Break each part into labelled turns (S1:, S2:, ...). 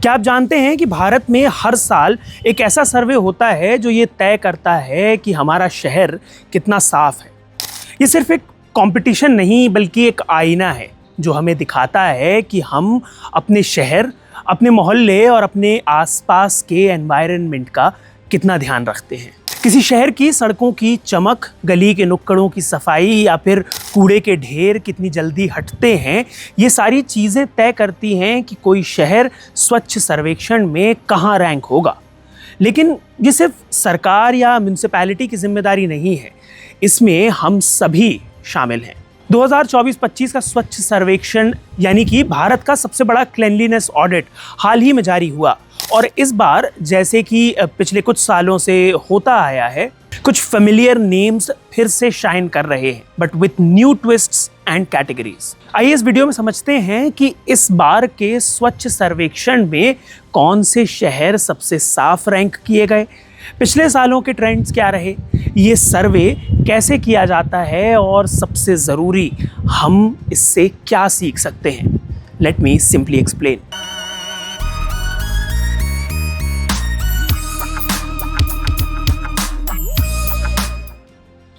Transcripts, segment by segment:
S1: क्या आप जानते हैं कि भारत में हर साल एक ऐसा सर्वे होता है जो ये तय करता है कि हमारा शहर कितना साफ है। ये सिर्फ एक कंपटीशन नहीं बल्कि एक आईना है जो हमें दिखाता है कि हम अपने शहर, अपने मोहल्ले और अपने आसपास के एनवायरनमेंट का कितना ध्यान रखते हैं। किसी शहर की सड़कों की चमक, गली के नुक्कड़ों की सफाई या फिर कूड़े के ढेर कितनी जल्दी हटते हैं, ये सारी चीज़ें तय करती हैं कि कोई शहर स्वच्छ सर्वेक्षण में कहाँ रैंक होगा। लेकिन ये सिर्फ सरकार या म्यूनिसिपैलिटी की जिम्मेदारी नहीं है, इसमें हम सभी शामिल हैं। 2024-25 का स्वच्छ सर्वेक्षण यानी कि भारत का सबसे बड़ा क्लीनलीनेस ऑडिट हाल ही में जारी हुआ और इस बार जैसे कि पिछले कुछ सालों से होता आया है, कुछ फेमिलियर नेम्स फिर से शाइन कर रहे हैं but with new twists and categories. आइए इस वीडियो में समझते हैं कि इस बार के स्वच्छ सर्वेक्षण में कौन से शहर सबसे साफ रैंक किए गए, पिछले सालों के ट्रेंड्स क्या रहे, ये सर्वे कैसे किया जाता है और सबसे ज़रूरी हम इससे क्या सीख सकते हैं। Let me simply explain.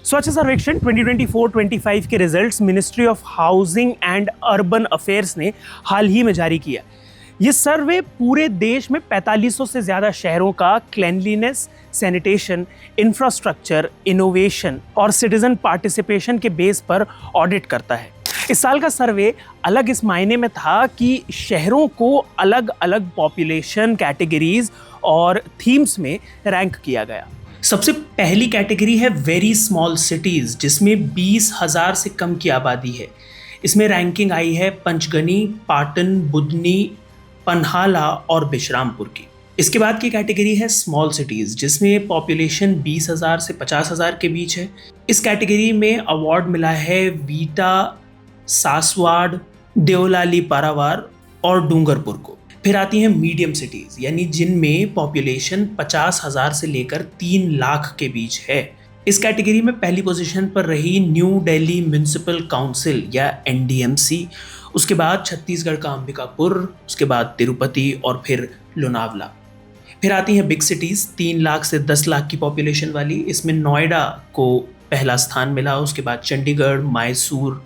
S1: स्वच्छ सर्वेक्षण 2024-25 के results ministry of housing and urban affairs ने हाल ही में जारी किया। ये सर्वे पूरे देश में 4500 से ज़्यादा शहरों का क्लीनलीनेस, सैनिटेशन, इंफ्रास्ट्रक्चर, इनोवेशन और सिटीजन पार्टिसिपेशन के बेस पर ऑडिट करता है। इस साल का सर्वे अलग इस मायने में था कि शहरों को अलग अलग पॉपुलेशन कैटेगरीज और थीम्स में रैंक किया गया। सबसे पहली कैटेगरी है वेरी स्मॉल सिटीज़, जिसमें 20,000 से कम की आबादी है। इसमें रैंकिंग आई है पंचगनी, पाटन, बुधनी, पन्हाला और बिश्रामपुर की। इसके बाद की कैटेगरी है स्मॉल सिटीज़, जिसमें पॉपुलेशन 20,000 से 50,000 के बीच है। इस कैटेगरी में अवार्ड मिला है वीटा, सासवाड़, देवलाली पारावार और डूंगरपुर को। फिर आती हैं मीडियम सिटीज़, यानी जिनमें पॉपुलेशन 50,000 से लेकर 3 लाख के बीच है। इस कैटेगरी में पहली पोजीशन पर रही न्यू दिल्ली म्युनिसिपल काउंसिल या NDMC, उसके बाद छत्तीसगढ़ का अंबिकापुर, उसके बाद तिरुपति और फिर लोनावला। फिर आती हैं बिग सिटीज़, 3 लाख से 10 लाख की पॉपुलेशन वाली। इसमें नोएडा को पहला स्थान मिला, उसके बाद चंडीगढ़, मैसूर,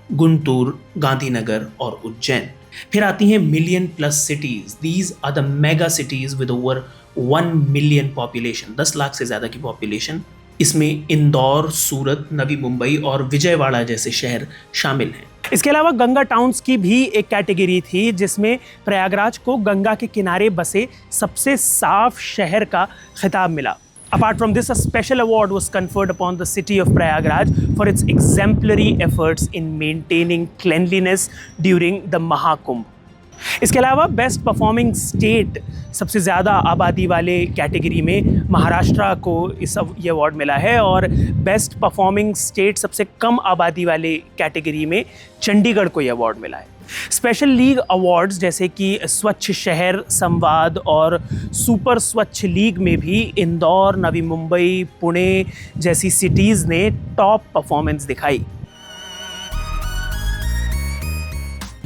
S1: गुंटूर, गांधीनगर और उज्जैन। फिर आती हैं million plus cities, these are the mega cities with over 1 million population, 10 lakh से ज़्यादा की पॉपुलेशन। इसमें इंदौर, सूरत, नवी मुंबई और विजयवाड़ा जैसे शहर शामिल हैं। इसके अलावा गंगा टाउन्स की भी एक कैटेगरी थी, जिसमें प्रयागराज को गंगा के किनारे बसे सबसे साफ शहर का खिताब मिला। Apart from this, a special award was conferred upon the city of Prayagraj for its exemplary efforts in maintaining cleanliness during the Mahakumbh. इसके अलावा बेस्ट परफॉर्मिंग स्टेट, सबसे ज़्यादा आबादी वाले कैटेगरी में महाराष्ट्र को ये अवार्ड मिला है और बेस्ट परफॉर्मिंग स्टेट, सबसे कम आबादी वाले कैटेगरी में चंडीगढ़ को ये अवार्ड मिला है। स्पेशल लीग अवार्ड्स जैसे कि स्वच्छ शहर संवाद और सुपर स्वच्छ लीग में भी इंदौर, नवी मुंबई, पुणे जैसी सिटीज़ ने टॉप परफॉर्मेंस दिखाई।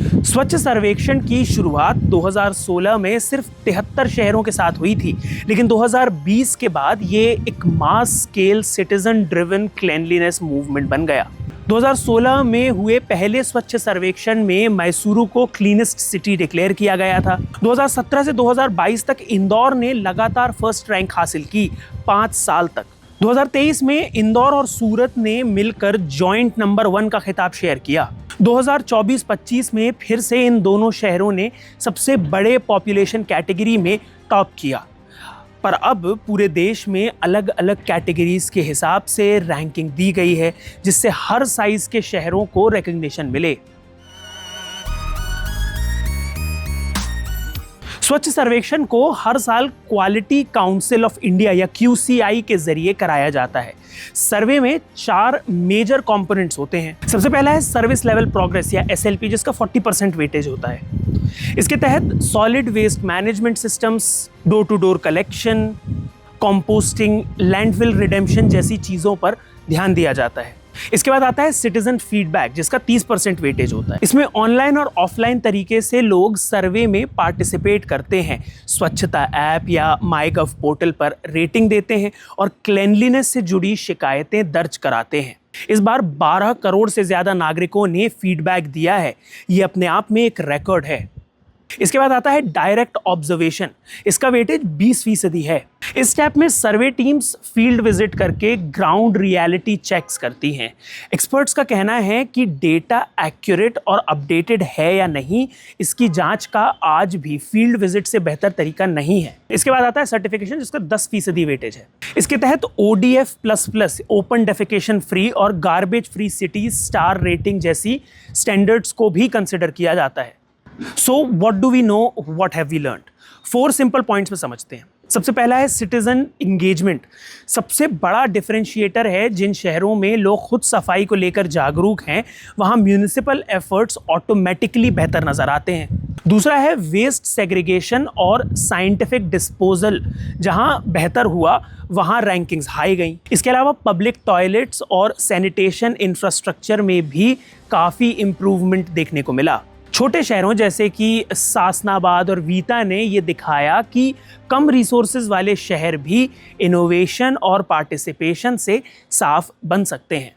S1: स्वच्छ सर्वेक्षण की शुरुआत 2016 में सिर्फ 73 शहरों के साथ हुई थी, लेकिन 2020 के बाद ये एक mass scale citizen driven cleanliness movement बन गया। 2016 में हुए पहले स्वच्छ सर्वेक्षण में मैसूरू को क्लीनेस्ट सिटी डिक्लेयर किया गया था। 2017 से 2022 तक इंदौर ने लगातार फर्स्ट रैंक हासिल की 5 साल तक। 2023 में इंदौर और सूरत ने मिलकर जॉइंट नंबर 1 का खिताब शेयर किया। 2024-25 में फिर से इन दोनों शहरों ने सबसे बड़े पॉपुलेशन कैटेगरी में टॉप किया, पर अब पूरे देश में अलग अलग कैटेगरीज के हिसाब से रैंकिंग दी गई है, जिससे हर साइज के शहरों को रिकॉग्निशन मिले। स्वच्छ सर्वेक्षण को हर साल क्वालिटी काउंसिल ऑफ इंडिया या QCI के जरिए कराया जाता है। सर्वे में 4 मेजर कंपोनेंट्स होते हैं। सबसे पहला है सर्विस लेवल प्रोग्रेस या SLP, जिसका 40% वेटेज होता है। इसके तहत solid waste management systems, door to door collection, composting, landfill redemption जैसी चीज़ों पर ध्यान दिया जाता है। इसके बाद आता है सिटीजन फीडबैक, जिसका 30% वेटेज होता है। इसमें ऑनलाइन और ऑफलाइन तरीके से लोग सर्वे में पार्टिसिपेट करते हैं, स्वच्छता ऐप या माईगव पोर्टल पर रेटिंग देते हैं और क्लेanलीनेस से जुड़ी शिकायतें दर्ज कराते हैं। इस बार 12 करोड़ से ज्यादा नागरिकों ने फीडबैक दिया है। ये अपने आप में एक रिकॉर्ड है। इसके बाद आता है डायरेक्ट ऑब्जर्वेशन। इसका वेटेज 20% है। इस स्टेप में सर्वे टीम्स फील्ड विजिट करके ग्राउंड रियलिटी चेक्स करती हैं। एक्सपर्ट्स का कहना है कि डेटा एक्यूरेट और अपडेटेड है या नहीं, इसकी जांच का आज भी फील्ड विजिट से बेहतर तरीका नहीं है। इसके बाद आता है सर्टिफिकेशन, जिसका 10% वेटेज है। इसके तहत ODF++ ओपन डेफिकेशन फ्री और garbage free cities star rating जैसी स्टैंडर्ड्स को भी कंसिडर किया जाता है। So what do we know? What have we learned? 4 simple points में समझते हैं। सबसे पहला है सिटीजन इंगेजमेंट। सबसे बड़ा डिफरेंशिएटर है जिन शहरों में लोग खुद सफाई को लेकर जागरूक हैं, वहाँ म्यूनिसिपल एफर्ट्स ऑटोमेटिकली बेहतर नजर आते हैं। दूसरा है वेस्ट सेग्रीगेशन और साइंटिफिक डिस्पोजल। जहाँ बेहतर हुआ वहाँ रैंकिंग्स हाई गई। इसके अलावा पब्लिक टॉयलेट्स और सैनिटेशन इंफ्रास्ट्रक्चर में भी काफ़ी इम्प्रूवमेंट देखने को मिला। छोटे शहरों जैसे कि सासनाबाद और वीता ने ये दिखाया कि कम रिसोर्सेज वाले शहर भी इनोवेशन और पार्टिसिपेशन से साफ बन सकते हैं।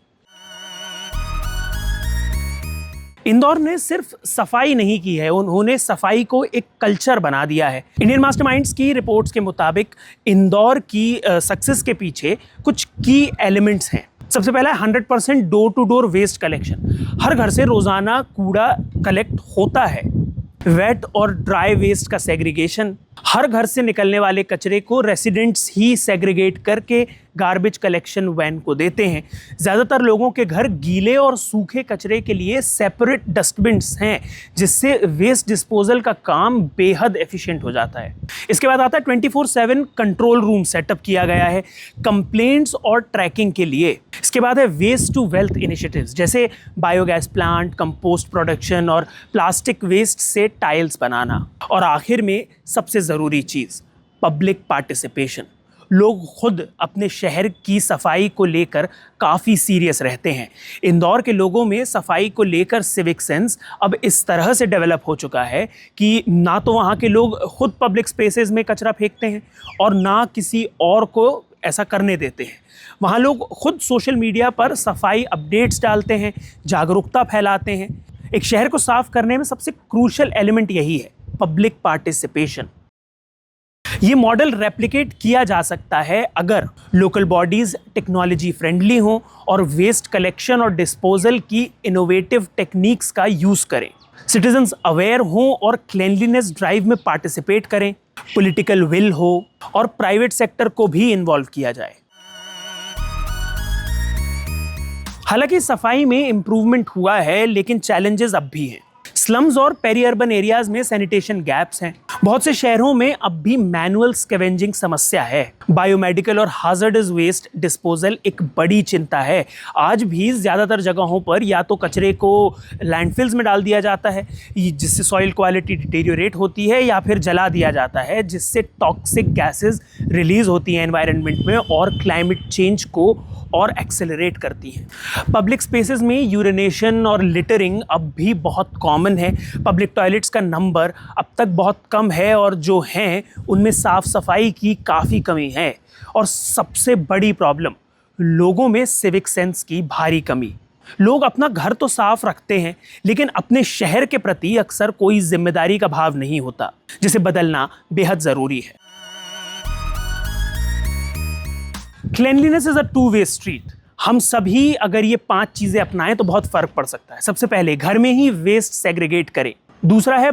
S1: इंदौर ने सिर्फ सफाई नहीं की है, उन्होंने सफाई को एक कल्चर बना दिया है। इंडियन मास्टरमाइंड्स की रिपोर्ट्स के मुताबिक इंदौर की सक्सेस के पीछे कुछ की एलिमेंट्स हैं। सबसे पहला है 100% door to door waste collection. हर घर से रोजाना कूड़ा कलेक्ट होता है। वेट और ड्राई वेस्ट का सेग्रीगेशन। हर घर से निकलने वाले कचरे को रेसिडेंट्स ही सेग्रीगेट करके गार्बेज कलेक्शन वैन को देते हैं। ज़्यादातर लोगों के घर गीले और सूखे कचरे के लिए सेपरेट डस्टबिन्स हैं, जिससे वेस्ट डिस्पोजल का काम बेहद एफिशिएंट हो जाता है। इसके बाद आता है 24/7 कंट्रोल रूम सेटअप किया गया है कंप्लेंट्स और ट्रैकिंग के लिए। इसके बाद है वेस्ट टू वेल्थ इनिशिएटिव्स, जैसे बायोगैस प्लांट, कंपोस्ट प्रोडक्शन और प्लास्टिक वेस्ट से टाइल्स बनाना। और आखिर में सबसे ज़रूरी चीज़, पब्लिक पार्टिसिपेशन। लोग खुद अपने शहर की सफाई को लेकर काफ़ी सीरियस रहते हैं। इंदौर के लोगों में सफाई को लेकर सिविक सेंस अब इस तरह से डेवलप हो चुका है कि ना तो वहाँ के लोग खुद पब्लिक स्पेसेस में कचरा फेंकते हैं और ना किसी और को ऐसा करने देते हैं। वहाँ लोग खुद सोशल मीडिया पर सफाई अपडेट्स डालते हैं, जागरूकता फैलाते हैं। एक शहर को साफ करने में सबसे क्रूशियल एलिमेंट यही है, पब्लिक पार्टिसिपेशन। ये मॉडल रेप्लिकेट किया जा सकता है अगर लोकल बॉडीज टेक्नोलॉजी फ्रेंडली हों और वेस्ट कलेक्शन और डिस्पोजल की इनोवेटिव टेक्निक्स का यूज करें, सिटीजन्स अवेयर हों और क्लीनलीनेस ड्राइव में पार्टिसिपेट करें, पॉलिटिकल विल हो और प्राइवेट सेक्टर को भी इन्वॉल्व किया जाए। हालांकि सफाई में इंप्रूवमेंट हुआ है, लेकिन चैलेंजेस अब भी हैं। स्लम्स और पेरी अर्बन एरियाज में सैनिटेशन गैप्स हैं। बहुत से शहरों में अब भी मैनुअल स्कैवेंजिंग समस्या है। बायोमेडिकल और हाजर्डस वेस्ट डिस्पोजल एक बड़ी चिंता है। आज भी ज़्यादातर जगहों पर या तो कचरे को लैंडफिल्स में डाल दिया जाता है, जिससे सॉइल क्वालिटी डिटेरियोरेट होती है, या फिर जला दिया जाता है, जिससे टॉक्सिक गैसेस रिलीज होती हैं एनवायरनमेंट में और क्लाइमेट चेंज को और एक्सेलरेट करती हैं। पब्लिक स्पेसेस में यूरिनेशन और लिटरिंग अब भी बहुत कॉमन है। पब्लिक टॉयलेट्स का नंबर अब तक बहुत कम है और जो हैं उनमें साफ सफाई की काफ़ी कमी है। और सबसे बड़ी प्रॉब्लम, लोगों में सिविक सेंस की भारी कमी। लोग अपना घर तो साफ रखते हैं, लेकिन अपने शहर के प्रति अक्सर कोई जिम्मेदारी का भाव नहीं होता, जिसे बदलना बेहद ज़रूरी है। Cleanliness is a two way street. हम सभी अगर ये 5 चीज़ें अपनाएं तो बहुत फ़र्क पड़ सकता है। सबसे पहले घर में ही वेस्ट सेग्रीगेट करें। दूसरा है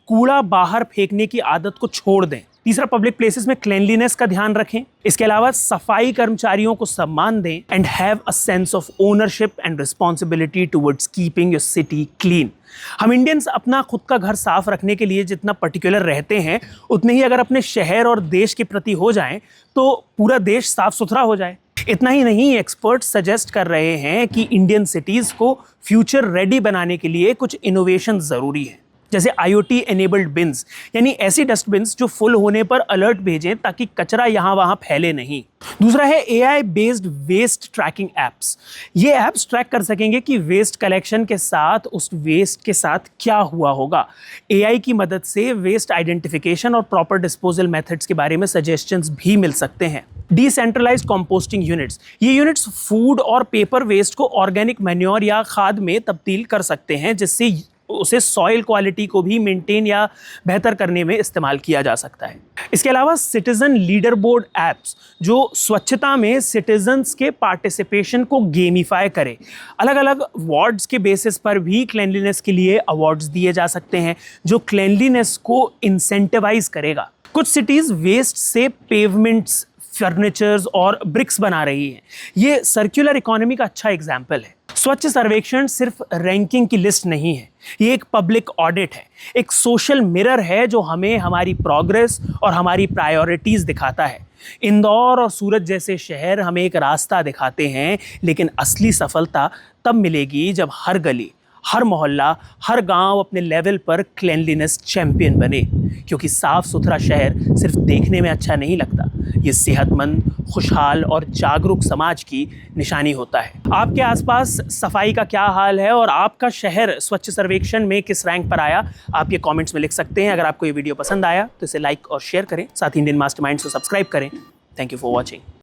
S1: कूड़ा बाहर फेंकने की आदत को छोड़ दें। तीसरा, पब्लिक प्लेसेस में क्लीनलीनेस का ध्यान रखें। इसके अलावा सफाई कर्मचारियों को सम्मान दें and have a sense of ownership and responsibility towards keeping your city clean. हम इंडियंस अपना खुद का घर साफ रखने के लिए जितना पर्टिकुलर रहते हैं, उतने ही अगर अपने शहर और देश के प्रति हो जाएं तो पूरा देश साफ सुथरा हो जाए। इतना ही नहीं, एक्सपर्ट्स सजेस्ट कर रहे हैं कि इंडियन सिटीज़ को फ्यूचर रेडी बनाने के लिए कुछ इनोवेशन ज़रूरी है। जैसे IoT enabled bins, यानी ऐसी डस्टबिन्स जो फुल होने पर अलर्ट भेजें ताकि कचरा यहाँ वहाँ फैले नहीं। दूसरा है AI based waste tracking apps. ये एप्स ट्रैक कर सकेंगे कि वेस्ट कलेक्शन के साथ उस वेस्ट के साथ क्या हुआ होगा। AI की मदद से वेस्ट आइडेंटिफिकेशन और प्रॉपर डिस्पोजल मेथड्स के बारे में सजेशंस भी मिल सकते हैं। डिसेंट्रलाइज्ड कंपोस्टिंग यूनिट्स, ये यूनिट्स फूड और पेपर वेस्ट को ऑर्गेनिक मैन्योर या खाद में तब्दील कर सकते हैं, जिससे उसे सॉइल क्वालिटी को भी मेंटेन या बेहतर करने में इस्तेमाल किया जा सकता है। इसके अलावा सिटीजन लीडर बोर्ड एप्स जो स्वच्छता में सिटीजन्स के पार्टिसिपेशन को गेमिफाई करे। अलग अलग वार्ड्स के बेसिस पर भी क्लेanलीनेस के लिए अवार्ड्स दिए जा सकते हैं जो क्लेanलीनेस को इंसेंटिवाइज करेगा। कुछ सिटीज़ वेस्ट से पेवमेंट्स, फर्नीचर्स और ब्रिक्स बना रही हैं। ये सर्कुलर इकोनॉमी का अच्छा एग्जाम्पल है। स्वच्छ सर्वेक्षण सिर्फ रैंकिंग की लिस्ट नहीं है, ये एक पब्लिक ऑडिट है, एक सोशल मिरर है जो हमें हमारी प्रोग्रेस और हमारी प्रायोरिटीज़ दिखाता है। इंदौर और सूरत जैसे शहर हमें एक रास्ता दिखाते हैं, लेकिन असली सफलता तब मिलेगी जब हर गली, हर मोहल्ला, हर गांव अपने लेवल पर क्लेanलीनेस चैंपियन बने। क्योंकि साफ सुथरा शहर सिर्फ देखने में अच्छा नहीं लगता, ये सेहतमंद, खुशहाल और जागरूक समाज की निशानी होता है। आपके आसपास सफाई का क्या हाल है और आपका शहर स्वच्छ सर्वेक्षण में किस रैंक पर आया, आप ये कमेंट्स में लिख सकते हैं। अगर आपको ये वीडियो पसंद आया तो इसे लाइक और शेयर करें, साथ ही इंडियन मास्टरमाइंड्स को सब्सक्राइब करें। Thank you for watching.